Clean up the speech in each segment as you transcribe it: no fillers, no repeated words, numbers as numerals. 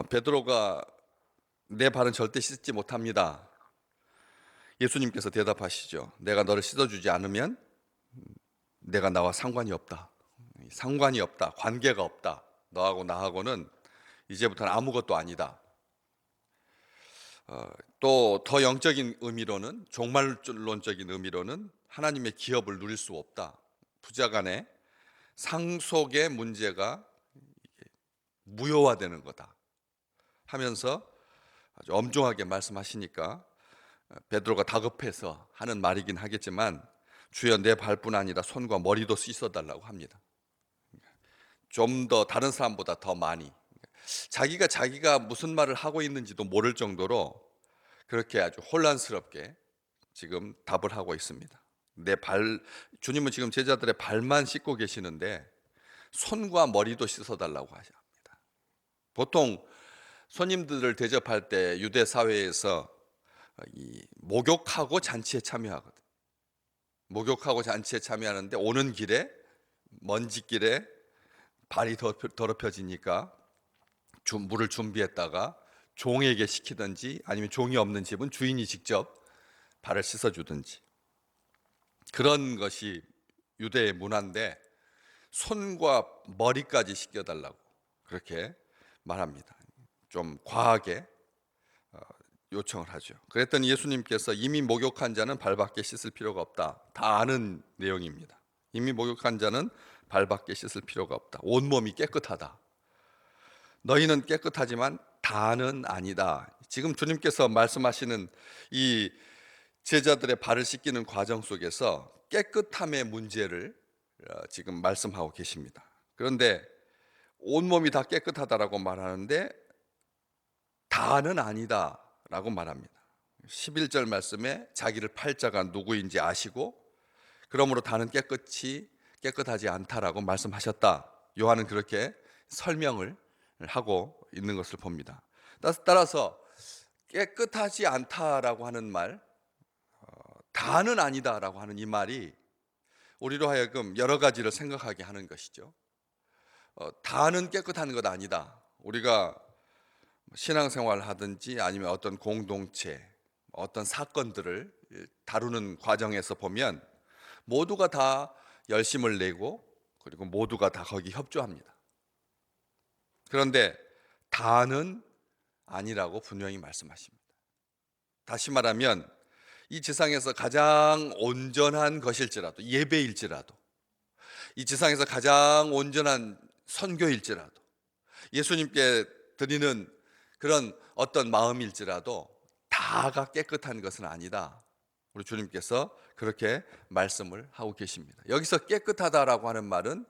베드로가 내 발은 절대 씻지 못합니다. 예수님께서 대답하시죠. 내가 너를 씻어주지 않으면 내가 나와 상관이 없다. 상관이 없다. 관계가 없다. 너하고 나하고는 이제부터는 아무것도 아니다. 또 더 영적인 의미로는, 종말론적인 의미로는 하나님의 기업을 누릴 수 없다. 부자간의 상속의 문제가 무효화되는 거다 하면서 아주 엄중하게 말씀하시니까 베드로가 다급해서 하는 말이긴 하겠지만, 주여 내 발뿐 아니라 손과 머리도 씻어달라고 합니다. 좀 더 다른 사람보다 더 많이, 자기가 무슨 말을 하고 있는지도 모를 정도로 그렇게 아주 혼란스럽게 지금 답을 하고 있습니다. 주님은 지금 제자들의 발만 씻고 계시는데 손과 머리도 씻어달라고 하십니다. 보통 손님들을 대접할 때 유대 사회에서 이 목욕하고 잔치에 참여하거든. 목욕하고 잔치에 참여하는데 오는 길에, 먼지길에 발이 더럽혀지니까 물을 준비했다가 종에게 시키든지, 아니면 종이 없는 집은 주인이 직접 발을 씻어주든지, 그런 것이 유대의 문화인데 손과 머리까지 씻겨달라고 그렇게 말합니다. 좀 과하게 요청을 하죠. 그랬더니 예수님께서 이미 목욕한 자는 발밖에 씻을 필요가 없다. 다 아는 내용입니다. 이미 목욕한 자는 발밖에 씻을 필요가 없다. 온몸이 깨끗하다. 너희는 깨끗하지만 다는 아니다. 지금 주님께서 말씀하시는 이 제자들의 발을 씻기는 과정 속에서 깨끗함의 문제를 지금 말씀하고 계십니다. 그런데 온몸이 다 깨끗하다라고 말하는데 다는 아니다라고 말합니다. 11절 말씀에 자기를 팔 자가 누구인지 아시고 그러므로 다는 깨끗하지 않다라고 말씀하셨다. 요한은 그렇게 설명을 하고 있는 것을 봅니다. 따라서 깨끗하지 않다라고 하는 말, 다는 아니다라고 하는 이 말이 우리로 하여금 여러 가지를 생각하게 하는 것이죠. 다는 깨끗한 것 아니다. 우리가 신앙생활을 하든지 아니면 어떤 공동체, 어떤 사건들을 다루는 과정에서 보면 모두가 다 열심을 내고 그리고 모두가 다 거기 협조합니다. 그런데 다는 아니라고 분명히 말씀하십니다. 다시 말하면 이 지상에서 가장 온전한 것일지라도, 예배일지라도, 이 지상에서 가장 온전한 선교일지라도, 예수님께 드리는 그런 어떤 마음일지라도 다가 깨끗한 것은 아니다. 우리 주님께서 그렇게 말씀을 하고 계십니다. 여기서 깨끗하다라고 하는 말은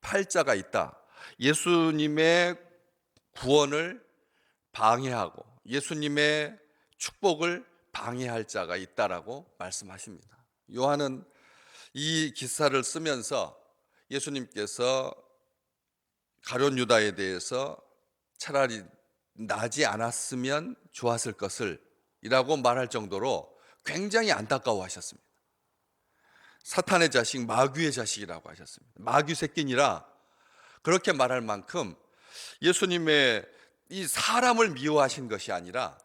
팔자가 있다. 예수님의 구원을 방해하고 예수님의 축복을 방해할 자가 있다라고 말씀하십니다. 요한은 이 기사를 쓰면서 예수님께서 가룟 유다에 대해서 차라리 나지 않았으면 좋았을 것을 이라고 말할 정도로 굉장히 안타까워하셨습니다. 사탄의 자식, 마귀의 자식이라고 하셨습니다. 마귀 새끼니라 그렇게 말할 만큼 예수님의 이 사람을 미워하신 것이 아니라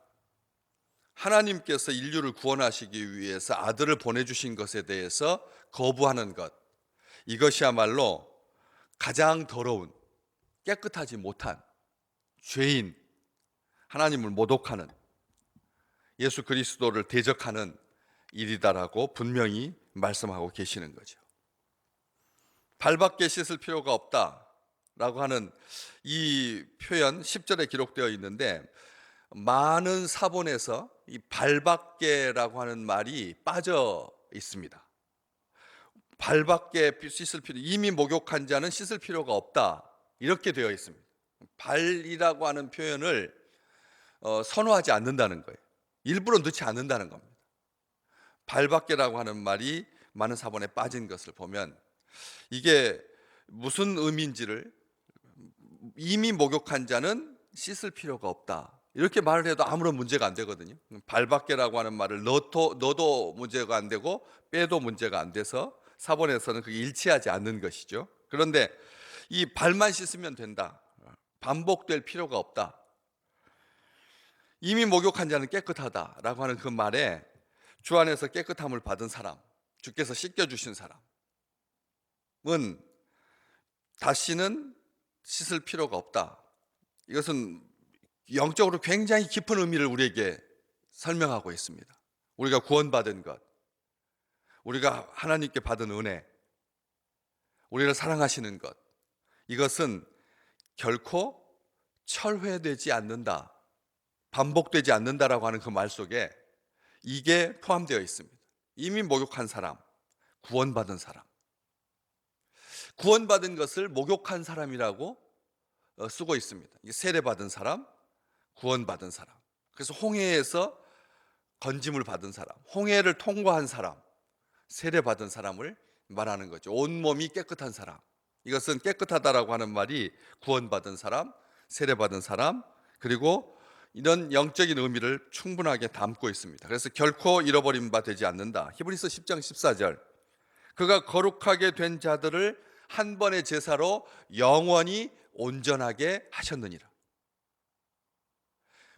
하나님께서 인류를 구원하시기 위해서 아들을 보내주신 것에 대해서 거부하는 것, 이것이야말로 가장 더러운, 깨끗하지 못한 죄인, 하나님을 모독하는, 예수 그리스도를 대적하는 일이다라고 분명히 말씀하고 계시는 거죠. 발밖에 씻을 필요가 없다라고 하는 이 표현 10절에 기록되어 있는데, 많은 사본에서 이 발밖에라고 하는 말이 빠져 있습니다. 발밖에 씻을 필요, 이미 목욕한 자는 씻을 필요가 없다, 이렇게 되어 있습니다. 발이라고 하는 표현을 선호하지 않는다는 거예요. 일부러 넣지 않는다는 겁니다. 발밖에라고 하는 말이 많은 사본에 빠진 것을 보면 이게 무슨 의미인지를, 이미 목욕한 자는 씻을 필요가 없다, 이렇게 말을 해도 아무런 문제가 안 되거든요. 발밖에라고 하는 말을 넣어도 문제가 안 되고 빼도 문제가 안 돼서 사본에서는 그게 일치하지 않는 것이죠. 그런데 이 발만 씻으면 된다, 반복될 필요가 없다, 이미 목욕한 자는 깨끗하다라고 하는 그 말에 주 안에서 깨끗함을 받은 사람, 주께서 씻겨주신 사람은 다시는 씻을 필요가 없다. 이것은 영적으로 굉장히 깊은 의미를 우리에게 설명하고 있습니다. 우리가 구원받은 것, 우리가 하나님께 받은 은혜, 우리를 사랑하시는 것, 이것은 결코 철회되지 않는다, 반복되지 않는다라고 하는 그 말 속에 이게 포함되어 있습니다. 이미 목욕한 사람, 구원받은 사람, 구원받은 것을 목욕한 사람이라고 쓰고 있습니다. 세례받은 사람, 구원받은 사람. 그래서 홍해에서 건짐을 받은 사람, 홍해를 통과한 사람, 세례받은 사람을 말하는 거죠. 온몸이 깨끗한 사람. 이것은 깨끗하다라고 하는 말이 구원받은 사람, 세례받은 사람, 그리고 이런 영적인 의미를 충분하게 담고 있습니다. 그래서 결코 잃어버린 바 되지 않는다. 히브리서 10장 14절. 그가 거룩하게 된 자들을 한 번의 제사로 영원히 온전하게 하셨느니라.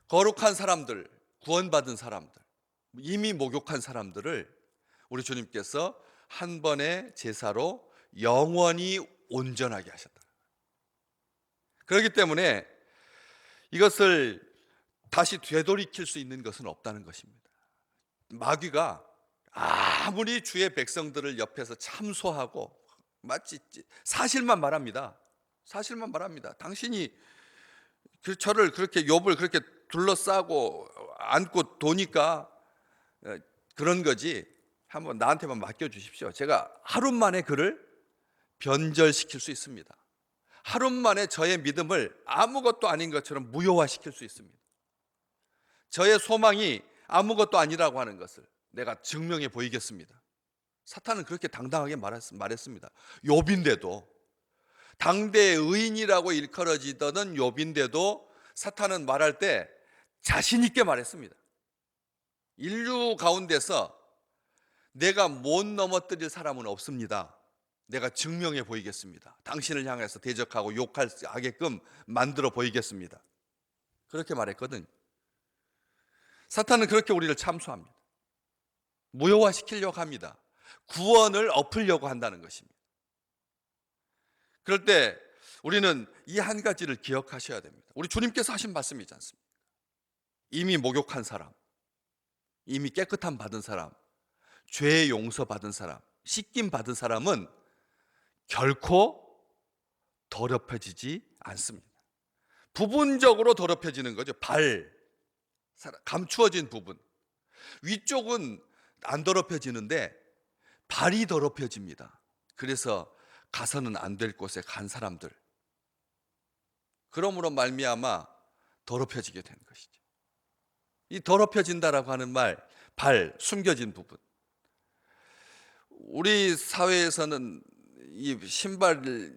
거룩한 사람들, 구원받은 사람들, 이미 목욕한 사람들을 우리 주님께서 한 번의 제사로 영원히 온전하게 하셨다. 그렇기 때문에 이것을 다시 되돌이킬 수 있는 것은 없다는 것입니다. 마귀가 아무리 주의 백성들을 옆에서 참소하고 마치 사실만 말합니다. 사실만 말합니다. 당신이 저를 그렇게 욥을 그렇게 둘러싸고 안고 도니까 그런 거지. 한번 나한테만 맡겨주십시오. 제가 하루 만에 그를 변절시킬 수 있습니다. 하루 만에 저의 믿음을 아무것도 아닌 것처럼 무효화시킬 수 있습니다. 저의 소망이 아무것도 아니라고 하는 것을 내가 증명해 보이겠습니다. 사탄은 그렇게 당당하게 말했습니다. 욥인데도, 당대의 의인이라고 일컬어지던 욥인데도 사탄은 말할 때 자신 있게 말했습니다. 인류 가운데서 내가 못 넘어뜨릴 사람은 없습니다. 내가 증명해 보이겠습니다. 당신을 향해서 대적하고 욕하게끔 만들어 보이겠습니다. 그렇게 말했거든. 사탄은 그렇게 우리를 참소합니다. 무효화시키려고 합니다. 구원을 엎으려고 한다는 것입니다. 그럴 때 우리는 이 한 가지를 기억하셔야 됩니다. 우리 주님께서 하신 말씀이지 않습니까? 이미 목욕한 사람, 이미 깨끗함 받은 사람, 죄 용서 받은 사람, 씻김 받은 사람은 결코 더럽혀지지 않습니다. 부분적으로 더럽혀지는 거죠. 감추어진 부분. 위쪽은 안 더럽혀지는데 발이 더럽혀집니다. 그래서 가서는 안 될 곳에 간 사람들, 그러므로 말미암아 더럽혀지게 된 것이죠. 이 더럽혀진다라고 하는 말, 발, 숨겨진 부분. 우리 사회에서는 이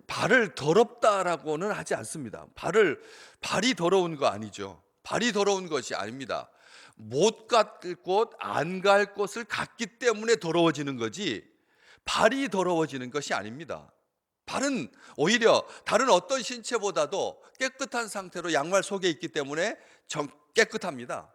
발을 더럽다라고는 하지 않습니다. 발이 더러운 거 아니죠. 발이 더러운 것이 아닙니다. 못 갈 곳, 안 갈 곳을 갔기 때문에 더러워지는 거지, 발이 더러워지는 것이 아닙니다. 발은 오히려 다른 어떤 신체보다도 깨끗한 상태로 양말 속에 있기 때문에 깨끗합니다.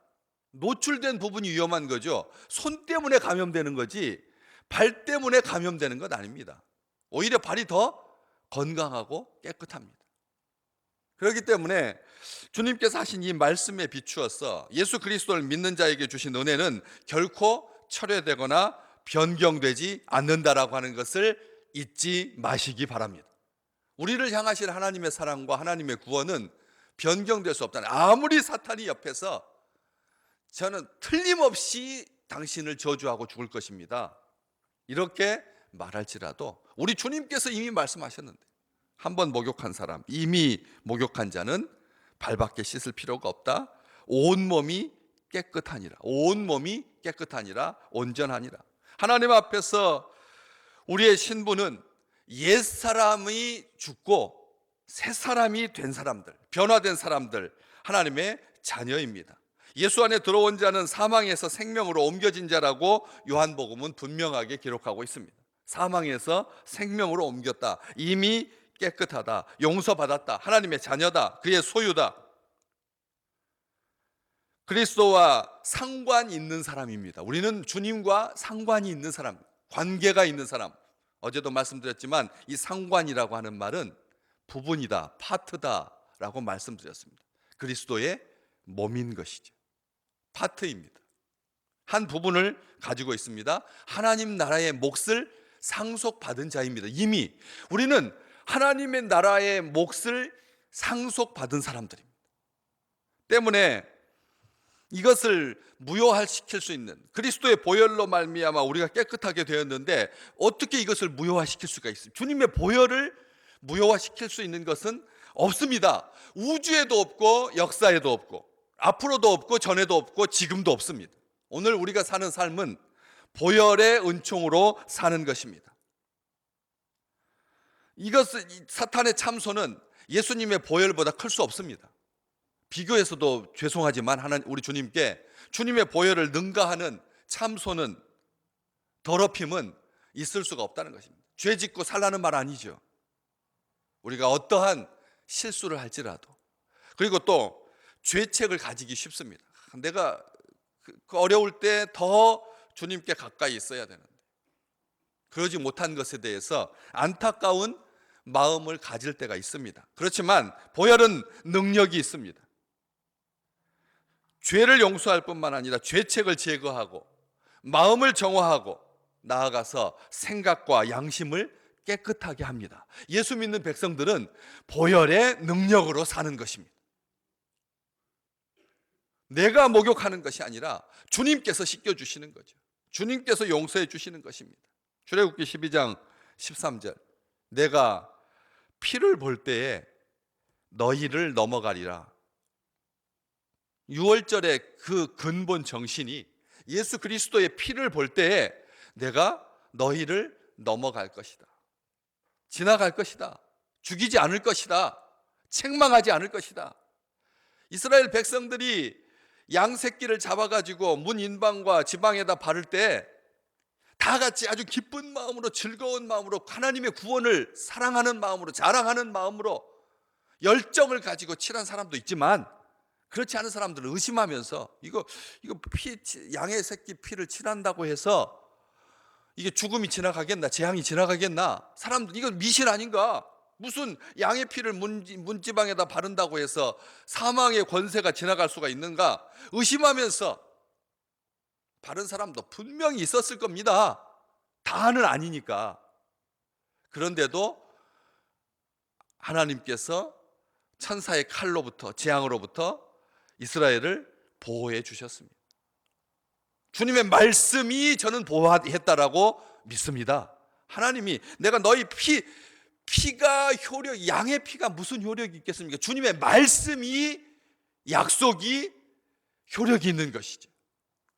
노출된 부분이 위험한 거죠. 손 때문에 감염되는 거지 발 때문에 감염되는 것 아닙니다. 오히려 발이 더 건강하고 깨끗합니다. 그렇기 때문에 주님께서 하신 이 말씀에 비추어서 예수 그리스도를 믿는 자에게 주신 은혜는 결코 철회되거나 변경되지 않는다라고 하는 것을 잊지 마시기 바랍니다. 우리를 향하실 하나님의 사랑과 하나님의 구원은 변경될 수 없다는, 아무리 사탄이 옆에서 저는 틀림없이 당신을 저주하고 죽을 것입니다, 이렇게 말할지라도 우리 주님께서 이미 말씀하셨는데, 한번 목욕한 사람, 이미 목욕한 자는 발밖에 씻을 필요가 없다. 온몸이 깨끗하니라. 온몸이 깨끗하니라. 온전하니라. 하나님 앞에서 우리의 신분은 옛사람이 죽고 새사람이 된 사람들, 변화된 사람들, 하나님의 자녀입니다. 예수 안에 들어온 자는 사망에서 생명으로 옮겨진 자라고 요한복음은 분명하게 기록하고 있습니다. 사망에서 생명으로 옮겼다. 이미 깨끗하다. 용서받았다. 하나님의 자녀다. 그의 소유다. 그리스도와 상관이 있는 사람입니다. 우리는 주님과 상관이 있는 사람, 관계가 있는 사람. 어제도 말씀드렸지만 이 상관이라고 하는 말은 부분이다, 파트다라고 말씀드렸습니다. 그리스도의 몸인 것이죠. 파트입니다. 한 부분을 가지고 있습니다. 하나님 나라의 몫을 상속받은 자입니다. 이미 우리는 하나님의 나라의 몫을 상속받은 사람들입니다. 때문에 이것을 무효화시킬 수 있는 그리스도의 보혈로 말미암아 우리가 깨끗하게 되었는데 어떻게 이것을 무효화시킬 수가 있습니까? 주님의 보혈을 무효화시킬 수 있는 것은 없습니다. 우주에도 없고 역사에도 없고 앞으로도 없고 전에도 없고 지금도 없습니다. 오늘 우리가 사는 삶은 보혈의 은총으로 사는 것입니다. 이것은 사탄의 참소는 예수님의 보혈보다 클 수 없습니다. 비교해서도 죄송하지만 우리 주님께 주님의 보혈을 능가하는 참소는, 더럽힘은 있을 수가 없다는 것입니다. 죄 짓고 살라는 말 아니죠. 우리가 어떠한 실수를 할지라도, 그리고 또 죄책을 가지기 쉽습니다. 내가 그 어려울 때 더 주님께 가까이 있어야 되는데 그러지 못한 것에 대해서 안타까운 마음을 가질 때가 있습니다. 그렇지만 보혈은 능력이 있습니다. 죄를 용서할 뿐만 아니라 죄책을 제거하고 마음을 정화하고 나아가서 생각과 양심을 깨끗하게 합니다. 예수 믿는 백성들은 보혈의 능력으로 사는 것입니다. 내가 목욕하는 것이 아니라 주님께서 씻겨주시는 거죠. 주님께서 용서해 주시는 것입니다. 출애굽기 12장 13절, 내가 피를 볼 때에 너희를 넘어가리라. 6월절의 그 근본 정신이 예수 그리스도의 피를 볼 때에 내가 너희를 넘어갈 것이다, 지나갈 것이다, 죽이지 않을 것이다, 책망하지 않을 것이다. 이스라엘 백성들이 양새끼를 잡아가지고 문 인방과 지방에다 바를 때 다 같이 아주 기쁜 마음으로, 즐거운 마음으로, 하나님의 구원을 사랑하는 마음으로, 자랑하는 마음으로 열정을 가지고 칠한 사람도 있지만, 그렇지 않은 사람들은 의심하면서 이거 양의 새끼 피를 칠한다고 해서 이게 죽음이 지나가겠나, 재앙이 지나가겠나, 사람들 이건 미신 아닌가, 무슨 양의 피를 문지방에다 바른다고 해서 사망의 권세가 지나갈 수가 있는가 의심하면서 바른 사람도 분명히 있었을 겁니다. 다는 아니니까. 그런데도 하나님께서 천사의 칼로부터, 재앙으로부터 이스라엘을 보호해 주셨습니다. 주님의 말씀이 저는 보호했다라고 믿습니다. 하나님이 내가 너희 피가 양의 피가 무슨 효력이 있겠습니까? 주님의 말씀이, 약속이 효력이 있는 것이죠.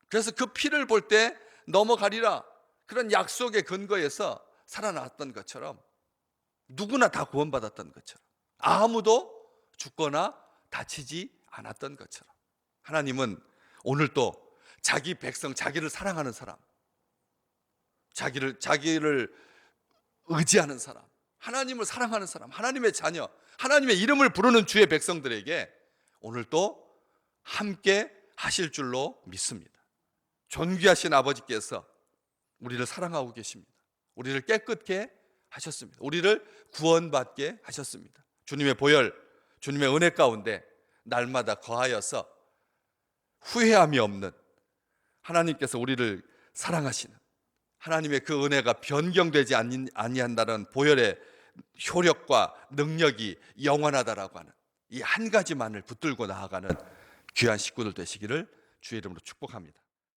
그래서 그 피를 볼 때 넘어가리라, 그런 약속의 근거에서 살아났던 것처럼, 누구나 다 구원받았던 것처럼, 아무도 죽거나 다치지 않았던 것처럼, 하나님은 오늘도 자기 백성, 자기를 사랑하는 사람, 자기를 의지하는 사람, 하나님을 사랑하는 사람, 하나님의 자녀, 하나님의 이름을 부르는 주의 백성들에게 오늘도 함께 하실 줄로 믿습니다. 존귀하신 아버지께서 우리를 사랑하고 계십니다. 우리를 깨끗게 하셨습니다. 우리를 구원받게 하셨습니다. 주님의 보혈, 주님의 은혜 가운데 날마다 거하여서 후회함이 없는 하나님께서 우리를 사랑하시는, 하나님의 그 은혜가 변경되지 아니한다는 보혈의 효력과 능력이 영원하다라고 하는 이 한 가지만을 붙들고 나아가는 귀한 식구들 되시기를 주의 이름으로 축복합니다.